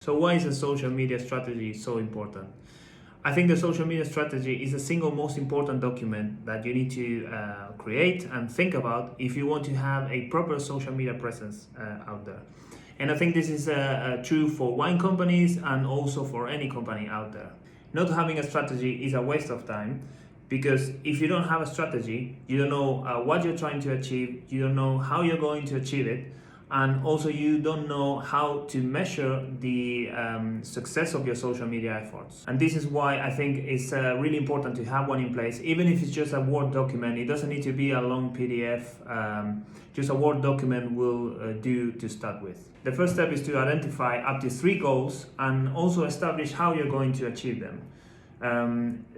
So why is a social media strategy so important? I think the social media strategy is the single most important document that you need to create and think about if you want to have a proper social media presence out there. And I think this is true for wine companies and also for any company out there. Not having a strategy is a waste of time, because if you don't have a strategy, you don't know what you're trying to achieve, you don't know how you're going to achieve it, and also you don't know how to measure the success of your social media efforts. And this is why I think it's really important to have one in place, even if it's just a Word document. It doesn't need to be a long PDF. Just a Word document will do to start with. The first step is to identify up to 3 goals and also establish how you're going to achieve them.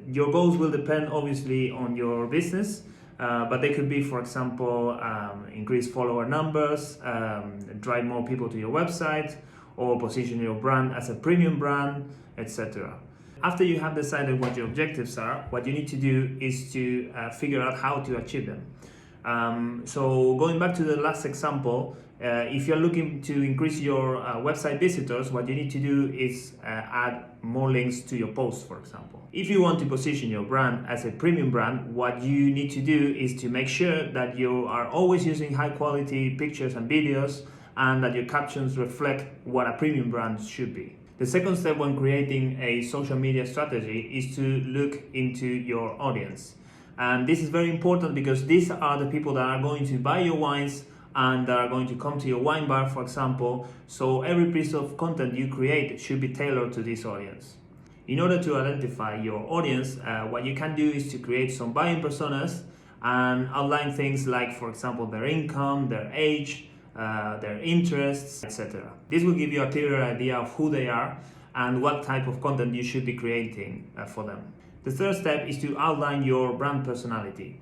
Your goals will depend obviously on your business, but they could be, for example, increase follower numbers, drive more people to your website, or position your brand as a premium brand, etc. After you have decided what your objectives are, what you need to do is to figure out how to achieve them. So going back to the last example, if you're looking to increase your website visitors, what you need to do is add more links to your posts, for example. If you want to position your brand as a premium brand, what you need to do is to make sure that you are always using high quality pictures and videos, and that your captions reflect what a premium brand should be. The second step when creating a social media strategy is to look into your audience. And this is very important because these are the people that are going to buy your wines and that are going to come to your wine bar, for example. So every piece of content you create should be tailored to this audience. In order to identify your audience, what you can do is to create some buying personas and outline things like, for example, their income, their age, their interests, etc. This will give you a clearer idea of who they are and what type of content you should be creating for them. The third step is to outline your brand personality,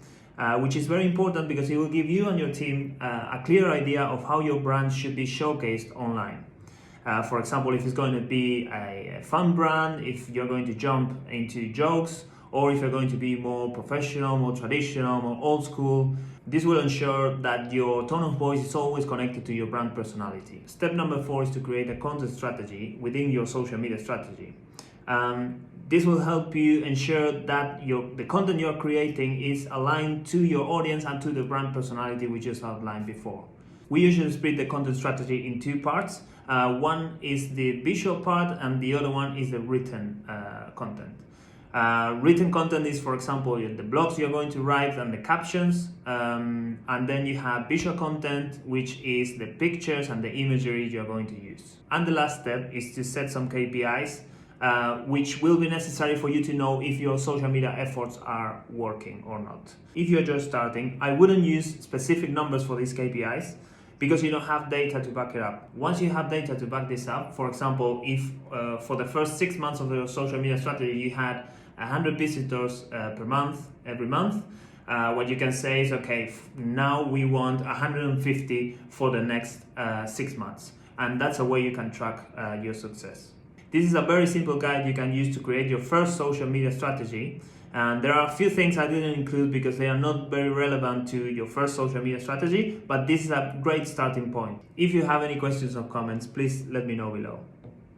which is very important because it will give you and your team a clear idea of how your brand should be showcased online. For example, if it's going to be a fun brand, if you're going to jump into jokes, or if you're going to be more professional, more traditional, more old school. This will ensure that your tone of voice is always connected to your brand personality. Step number 4 is to create a content strategy within your social media strategy. This will help you ensure that the content you're creating is aligned to your audience and to the brand personality we just outlined before. We usually split the content strategy in 2 parts. One is the visual part and the other one is the written content. Written content is, for example, the blogs you're going to write and the captions, and then you have visual content, which is the pictures and the imagery you're going to use. And the last step is to set some KPIs, which will be necessary for you to know if your social media efforts are working or not. If you're just starting, I wouldn't use specific numbers for these KPIs because you don't have data to back it up. Once you have data to back this up, for example, if for the first 6 months of your social media strategy you had 100 visitors per month, every month, what you can say is, okay, now we want 150 for the next 6 months. And that's a way you can track your success. This is a very simple guide you can use to create your first social media strategy. And there are a few things I didn't include because they are not very relevant to your first social media strategy, but this is a great starting point. If you have any questions or comments, please let me know below.